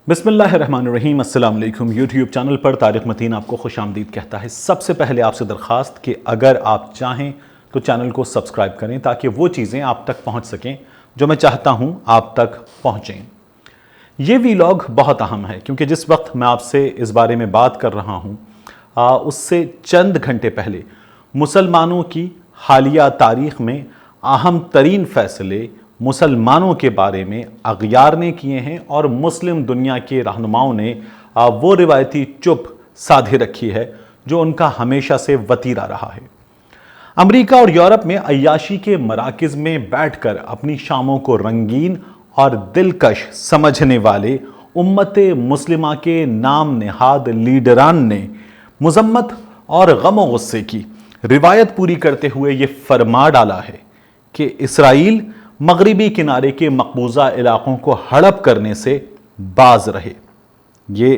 بسم اللہ الرحمن الرحیم۔ السلام علیکم۔ یوٹیوب چینل پر طارق متین آپ کو خوش آمدید کہتا ہے۔ سب سے پہلے آپ سے درخواست کہ اگر آپ چاہیں تو چینل کو سبسکرائب کریں تاکہ وہ چیزیں آپ تک پہنچ سکیں جو میں چاہتا ہوں آپ تک پہنچیں۔ یہ ویلاگ بہت اہم ہے کیونکہ جس وقت میں آپ سے اس بارے میں بات کر رہا ہوں اس سے چند گھنٹے پہلے مسلمانوں کی حالیہ تاریخ میں اہم ترین فیصلے مسلمانوں کے بارے میں اغیار نے کیے ہیں اور مسلم دنیا کے رہنماؤں نے وہ روایتی چپ سادھے رکھی ہے جو ان کا ہمیشہ سے وتیرہ رہا ہے۔ امریکہ اور یورپ میں عیاشی کے مراکز میں بیٹھ کر اپنی شاموں کو رنگین اور دلکش سمجھنے والے امت مسلمہ کے نام نہاد لیڈران نے مذمت اور غم و غصے کی روایت پوری کرتے ہوئے یہ فرما ڈالا ہے کہ اسرائیل مغربی کنارے کے مقبوضہ علاقوں کو ہڑپ کرنے سے باز رہے۔ یہ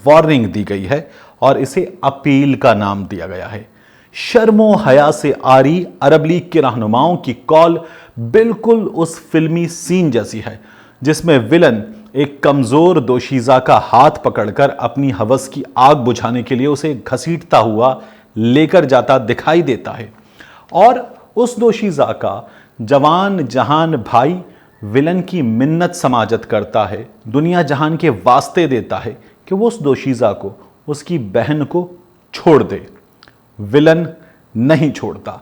وارننگ دی گئی ہے اور اسے اپیل کا نام دیا گیا ہے۔ شرم و حیا سے عاری عرب لیگ کے رہنماؤں کی کال بالکل اس فلمی سین جیسی ہے جس میں ولن ایک کمزور دوشیزہ کا ہاتھ پکڑ کر اپنی ہوس کی آگ بجھانے کے لیے اسے گھسیٹتا ہوا لے کر جاتا دکھائی دیتا ہے، اور اس دوشیزہ کا جوان جہان بھائی ولن کی منت سماجت کرتا ہے، دنیا جہان کے واسطے دیتا ہے کہ وہ اس دوشیزہ کو، اس کی بہن کو چھوڑ دے۔ ولن نہیں چھوڑتا۔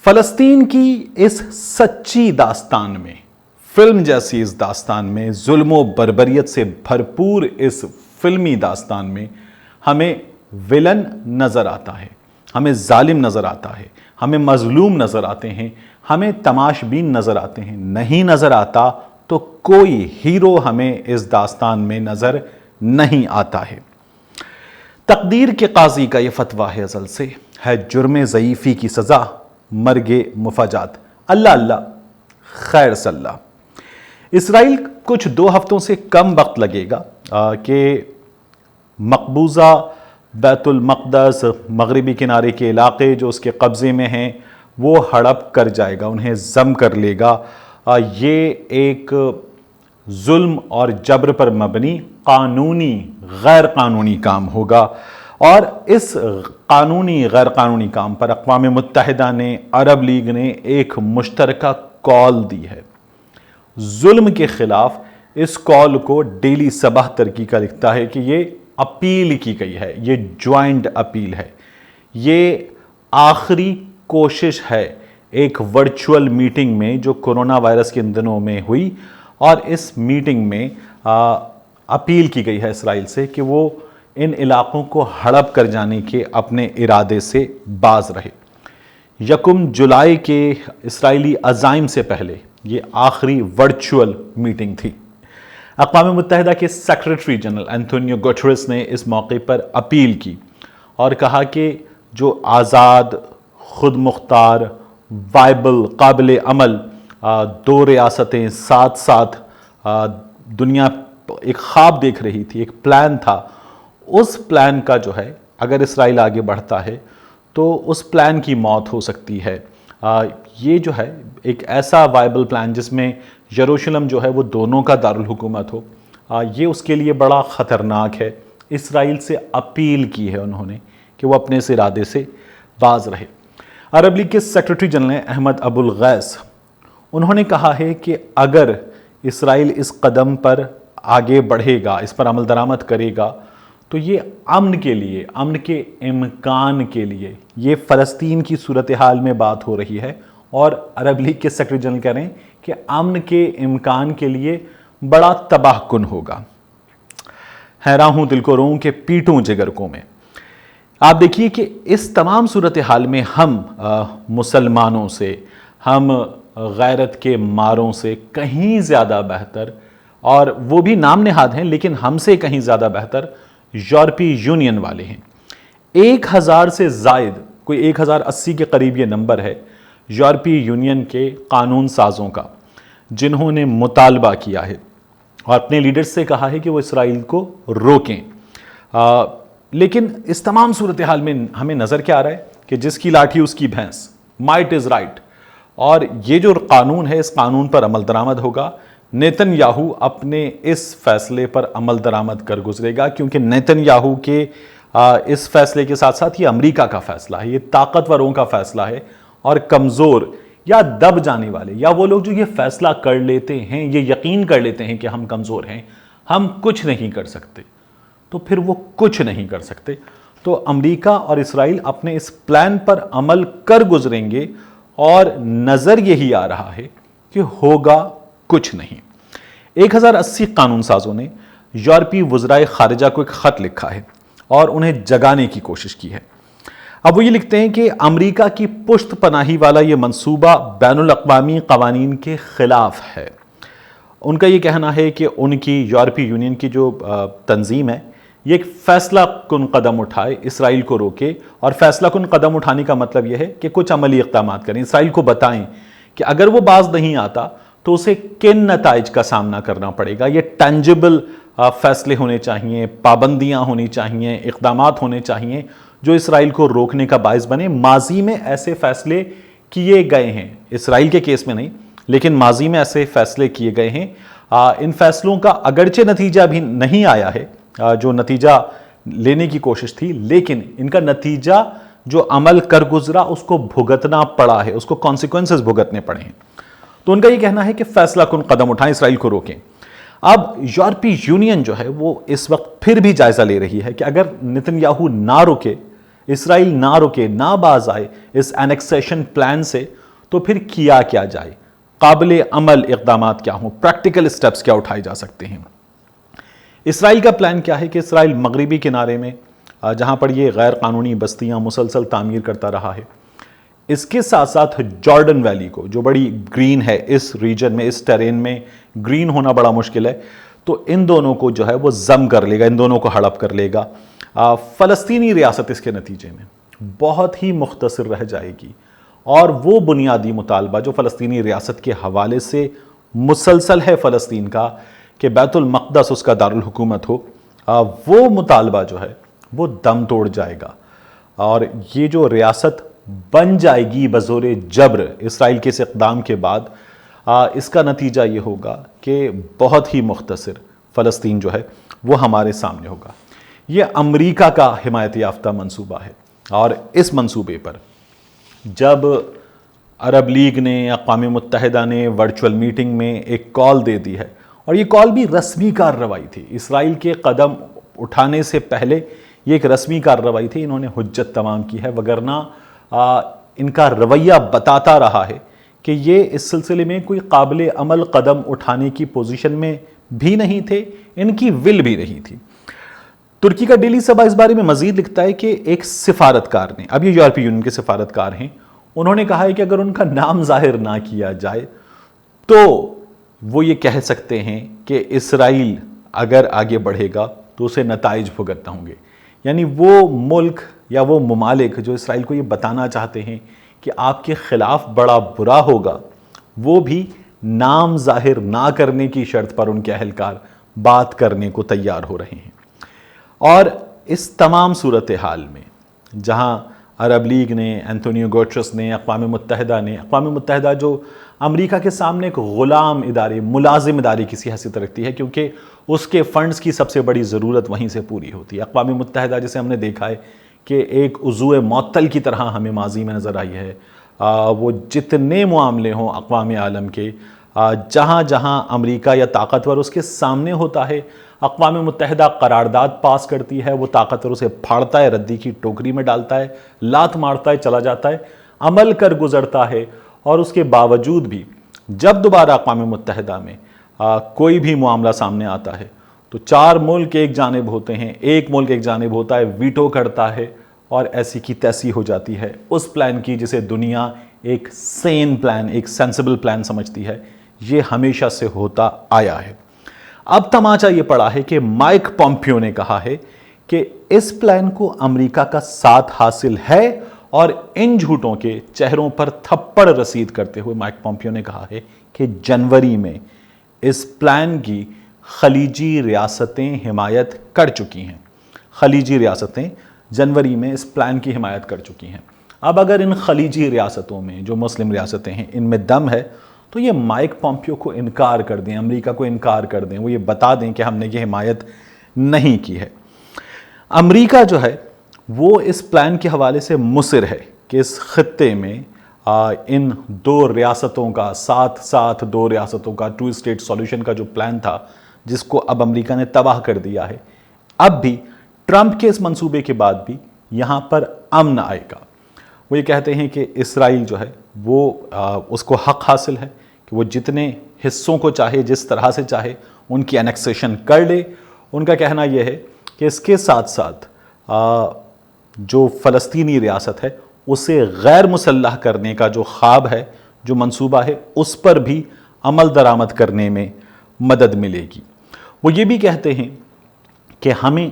فلسطین کی اس سچی داستان میں، فلم جیسی اس داستان میں، ظلم و بربریت سے بھرپور اس فلمی داستان میں ہمیں ولن نظر آتا ہے، ہمیں ظالم نظر آتا ہے، ہمیں مظلوم نظر آتے ہیں، ہمیں تماش بین نظر آتے ہیں۔ نہیں نظر آتا تو کوئی ہیرو ہمیں اس داستان میں نظر نہیں آتا ہے۔ تقدیر کے قاضی کا یہ فتویٰ ہے ازل سے، ہے جرم ضعیفی کی سزا مرگ مفاجات۔ اللہ اللہ خیر صلی اللہ۔ اسرائیل کچھ 2 ہفتوں سے کم وقت لگے گا کہ مقبوضہ بیت المقدس، مغربی کنارے کے علاقے جو اس کے قبضے میں ہیں، وہ ہڑپ کر جائے گا، انہیں ضم کر لے گا۔ یہ ایک ظلم اور جبر پر مبنی قانونی غیر قانونی کام ہوگا، اور اس قانونی غیر قانونی کام پر اقوام متحدہ نے، عرب لیگ نے ایک مشترکہ کال دی ہے۔ ظلم کے خلاف اس کال کو ڈیلی صباح ترقی کا لکھتا ہے کہ یہ اپیل کی گئی ہے، یہ جوائنٹ اپیل ہے، یہ آخری کوشش ہے ایک ورچول میٹنگ میں جو کرونا وائرس کے ان دنوں میں ہوئی، اور اس میٹنگ میں اپیل کی گئی ہے اسرائیل سے کہ وہ ان علاقوں کو ہڑپ کر جانے کے اپنے ارادے سے باز رہے۔ 1 جولائی کے اسرائیلی عزائم سے پہلے یہ آخری ورچول میٹنگ تھی۔ اقوام متحدہ کے سیکریٹری جنرل انتونیو گوٹریس نے اس موقع پر اپیل کی اور کہا کہ جو آزاد، خود مختار، وائبل، قابل عمل 2 ریاستیں ساتھ ساتھ دنیا ایک خواب دیکھ رہی تھی، ایک پلان تھا، اس پلان کا جو ہے اگر اسرائیل آگے بڑھتا ہے تو اس پلان کی موت ہو سکتی ہے۔ یہ جو ہے ایک ایسا وائبل پلان جس میں یروشلم جو ہے وہ دونوں کا دارالحکومت ہو، یہ اس کے لیے بڑا خطرناک ہے۔ اسرائیل سے اپیل کی ہے انہوں نے کہ وہ اپنے اس ارادے سے باز رہے۔ عرب لیگ کے سیکریٹری جنرل احمد ابو الغیث، انہوں نے کہا ہے کہ اگر اسرائیل اس قدم پر آگے بڑھے گا، اس پر عمل درآمد کرے گا، تو یہ امن کے لیے، امن کے امکان کے لیے، یہ فلسطین کی صورتحال میں بات ہو رہی ہے، اور عرب لیگ کے سیکریٹری جنرل کہہ رہے ہیں کہ امن کے امکان کے لیے بڑا تباہ کن ہوگا۔ حیران ہوں دل کو روں کہ پیٹوں جگر کو میں۔ آپ دیکھیے کہ اس تمام صورتحال میں ہم مسلمانوں سے، ہم غیرت کے ماروں سے کہیں زیادہ بہتر، اور وہ بھی نام نہاد ہیں لیکن ہم سے کہیں زیادہ بہتر یورپی یونین والے ہیں۔ 1000 سے زائد، کوئی 1080 کے قریب یہ نمبر ہے یورپی یونین کے قانون سازوں کا، جنہوں نے مطالبہ کیا ہے اور اپنے لیڈرز سے کہا ہے کہ وہ اسرائیل کو روکیں۔ لیکن اس تمام صورتحال میں ہمیں نظر کیا آ رہا ہے کہ جس کی لاٹھی اس کی بھینس، مائٹ از رائٹ، اور یہ جو قانون ہے اس قانون پر عمل درآمد ہوگا۔ نیتن یاہو اپنے اس فیصلے پر عمل درآمد کر گزرے گا، کیونکہ نیتن یاہو کے اس فیصلے کے ساتھ ساتھ یہ امریکہ کا فیصلہ ہے، یہ طاقتوروں کا فیصلہ ہے، اور کمزور یا دب جانے والے یا وہ لوگ جو یہ فیصلہ کر لیتے ہیں، یہ یقین کر لیتے ہیں کہ ہم کمزور ہیں، ہم کچھ نہیں کر سکتے، تو پھر وہ کچھ نہیں کر سکتے۔ تو امریکہ اور اسرائیل اپنے اس پلان پر عمل کر گزریں گے، اور نظر یہی آ رہا ہے کہ ہوگا کچھ نہیں۔ 1080 قانون سازوں نے یورپی وزرائے خارجہ کو ایک خط لکھا ہے اور انہیں جگانے کی کوشش کی ہے۔ اب وہ یہ لکھتے ہیں کہ امریکہ کی پشت پناہی والا یہ منصوبہ بین الاقوامی قوانین کے خلاف ہے۔ ان کا یہ کہنا ہے کہ ان کی یورپی یونین کی جو تنظیم ہے، یہ ایک فیصلہ کن قدم اٹھائے، اسرائیل کو روکے، اور فیصلہ کن قدم اٹھانے کا مطلب یہ ہے کہ کچھ عملی اقدامات کریں، اسرائیل کو بتائیں کہ اگر وہ باز نہیں آتا تو اسے کن نتائج کا سامنا کرنا پڑے گا۔ یہ ٹینجبل فیصلے ہونے چاہیے، پابندیاں ہونی چاہیے، اقدامات ہونے چاہیے جو اسرائیل کو روکنے کا باعث بنے۔ ماضی میں ایسے فیصلے کیے گئے ہیں، اسرائیل کے کیس میں نہیں، لیکن ماضی میں ایسے فیصلے کیے گئے ہیں۔ ان فیصلوں کا اگرچہ نتیجہ بھی نہیں آیا ہے جو نتیجہ لینے کی کوشش تھی، لیکن ان کا نتیجہ جو عمل کر گزرا اس کو بھگتنا پڑا ہے، اس کو کانسیکوینسز بھگتنے پڑے ہیں۔ تو ان کا یہ کہنا ہے کہ فیصلہ کن قدم اٹھائیں، اسرائیل کو روکیں۔ اب یورپی یونین جو ہے وہ اس وقت پھر بھی جائزہ لے رہی ہے کہ اگر نیتن یاہو نہ روکے، اسرائیل نہ روکے، نہ باز آئے اس اینیکسیشن پلان سے، تو پھر کیا کیا جائے، قابل عمل اقدامات کیا ہوں، پریکٹیکل سٹیپس کیا اٹھائے جا سکتے ہیں۔ اسرائیل کا پلان کیا ہے کہ اسرائیل مغربی کنارے میں جہاں پر یہ غیر قانونی بستیاں مسلسل تعمیر کرتا رہا ہے، اس کے ساتھ ساتھ جارڈن ویلی کو، جو بڑی گرین ہے اس ریجن میں، اس ٹیرین میں گرین ہونا بڑا مشکل ہے، تو ان دونوں کو جو ہے وہ ضم کر لے گا، ان دونوں کو ہڑپ کر لے گا۔ فلسطینی ریاست اس کے نتیجے میں بہت ہی مختصر رہ جائے گی، اور وہ بنیادی مطالبہ جو فلسطینی ریاست کے حوالے سے مسلسل ہے فلسطین کا کہ بیت المقدس اس کا دارالحکومت ہو، وہ مطالبہ جو ہے وہ دم توڑ جائے گا، اور یہ جو ریاست بن جائے گی بزور جبر اسرائیل کے اس اقدام کے بعد، اس کا نتیجہ یہ ہوگا کہ بہت ہی مختصر فلسطین جو ہے وہ ہمارے سامنے ہوگا۔ یہ امریکہ کا حمایت یافتہ منصوبہ ہے، اور اس منصوبے پر جب عرب لیگ نے، اقوام متحدہ نے ورچوئل میٹنگ میں ایک کال دے دی ہے، اور یہ کال بھی رسمی کارروائی تھی، اسرائیل کے قدم اٹھانے سے پہلے یہ ایک رسمی کارروائی تھی، انہوں نے حجت تمام کی ہے، وگرنہ ان کا رویہ بتاتا رہا ہے کہ یہ اس سلسلے میں کوئی قابل عمل قدم اٹھانے کی پوزیشن میں بھی نہیں تھے، ان کی ول بھی نہیں تھی۔ ترکی کا ڈیلی صبح اس بارے میں مزید لکھتا ہے کہ ایک سفارتکار نے، اب یہ یورپی یونین کے سفارتکار ہیں، انہوں نے کہا ہے کہ اگر ان کا نام ظاہر نہ کیا جائے تو وہ یہ کہہ سکتے ہیں کہ اسرائیل اگر آگے بڑھے گا تو اسے نتائج بھگتنا ہوں گے۔ یعنی وہ ملک یا وہ ممالک جو اسرائیل کو یہ بتانا چاہتے ہیں کہ آپ کے خلاف بڑا برا ہوگا، وہ بھی نام ظاہر نہ کرنے کی شرط پر ان کے اہلکار بات کرنے کو تیار ہو رہے ہیں۔ اور اس تمام صورتحال میں جہاں عرب لیگ نے، اینتونیو گوٹرس نے، اقوام متحدہ جو امریکہ کے سامنے ایک غلام ادارے، ملازم ادارے کی حیثیت رکھتی ہے، کیونکہ اس کے فنڈز کی سب سے بڑی ضرورت وہیں سے پوری ہوتی ہے۔ اقوام متحدہ جسے ہم نے دیکھا ہے کہ ایک عضو معطل کی طرح ہمیں ماضی میں نظر آئی ہے، وہ جتنے معاملے ہوں اقوام عالم کے، جہاں جہاں امریکہ یا طاقتور اس کے سامنے ہوتا ہے، اقوام متحدہ قرارداد پاس کرتی ہے، وہ طاقتور اسے پھاڑتا ہے، ردی کی ٹوکری میں ڈالتا ہے، لات مارتا ہے، چلا جاتا ہے، عمل کر گزرتا ہے، اور اس کے باوجود بھی جب دوبارہ اقوام متحدہ میں کوئی بھی معاملہ سامنے آتا ہے تو 4 ملک ایک جانب ہوتے ہیں، ایک ملک ایک جانب ہوتا ہے، ویٹو کرتا ہے، اور ایسی کی تیسی ہو جاتی ہے اس پلان کی جسے دنیا ایک سین پلان، ایک سینسیبل پلان سمجھتی ہے۔ یہ ہمیشہ سے ہوتا آیا ہے۔ اب تماچا یہ پڑا ہے کہ مائک پومپیو نے کہا ہے کہ اس پلان کو امریکہ کا ساتھ حاصل ہے، اور ان جھوٹوں کے چہروں پر تھپڑ رسید کرتے ہوئے مائک پومپیو نے کہا ہے کہ جنوری میں اس پلان کی خلیجی ریاستیں حمایت کر چکی ہیں۔ خلیجی ریاستیں جنوری میں اس پلان کی حمایت کر چکی ہیں۔ اب اگر ان خلیجی ریاستوں میں جو مسلم ریاستیں ہیں ان میں دم ہے تو یہ مائک پومپیو کو انکار کر دیں، امریکہ کو انکار کر دیں، وہ یہ بتا دیں کہ ہم نے یہ حمایت نہیں کی ہے۔ امریکہ جو ہے وہ اس پلان کے حوالے سے مصر ہے کہ اس خطے میں ان دو ریاستوں کا ساتھ دو ریاستوں کا 2 اسٹیٹ سولوشن کا جو پلان تھا، جس کو اب امریکہ نے تباہ کر دیا ہے، اب بھی ٹرمپ کے اس منصوبے کے بعد بھی یہاں پر امن آئے گا۔ وہ یہ کہتے ہیں کہ اسرائیل جو ہے وہ اس کو حق حاصل ہے کہ وہ جتنے حصوں کو چاہے، جس طرح سے چاہے ان کی انیکسیشن کر لے۔ ان کا کہنا یہ ہے کہ اس کے ساتھ ساتھ جو فلسطینی ریاست ہے اسے غیر مسلح کرنے کا جو خواب ہے، جو منصوبہ ہے، اس پر بھی عمل درآمد کرنے میں مدد ملے گی۔ وہ یہ بھی کہتے ہیں کہ ہمیں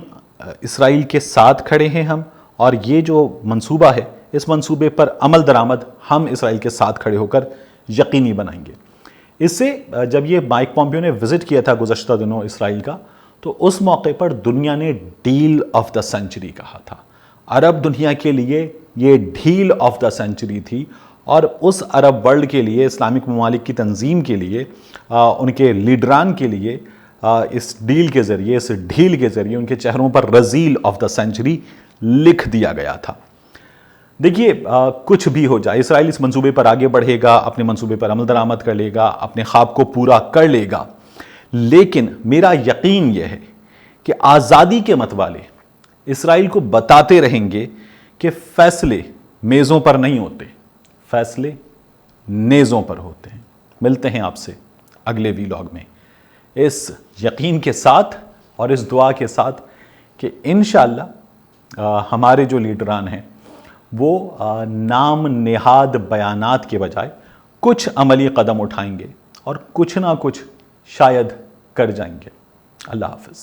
اسرائیل کے ساتھ کھڑے ہیں ہم، اور یہ جو منصوبہ ہے اس منصوبے پر عمل درآمد ہم اسرائیل کے ساتھ کھڑے ہو کر یقینی بنائیں گے۔ اس سے جب یہ مائک پومپیو نے وزٹ کیا تھا گزشتہ دنوں اسرائیل کا، تو اس موقع پر دنیا نے ڈیل آف دا سینچری کہا تھا۔ عرب دنیا کے لیے یہ ڈیل آف دا سینچری تھی، اور اس عرب ورلڈ کے لیے، اسلامک ممالک کی تنظیم کے لیے، ان کے لیڈران کے لیے اس ڈیل کے ذریعے ان کے چہروں پر رزیل آف دا سینچری لکھ دیا گیا تھا۔ دیکھیے کچھ بھی ہو جائے، اسرائیل اس منصوبے پر آگے بڑھے گا، اپنے منصوبے پر عمل درآمد کر لے گا، اپنے خواب کو پورا کر لے گا، لیکن میرا یقین یہ ہے کہ آزادی کے متوالے اسرائیل کو بتاتے رہیں گے کہ فیصلے میزوں پر نہیں ہوتے، فیصلے نیزوں پر ہوتے ہیں۔ ملتے ہیں آپ سے اگلے ویلاگ میں، اس یقین کے ساتھ اور اس دعا کے ساتھ کہ انشاءاللہ ہمارے جو لیڈران ہیں وہ نام نہاد بیانات کے بجائے کچھ عملی قدم اٹھائیں گے اور کچھ نہ کچھ شاید کر جائیں گے۔ اللہ حافظ۔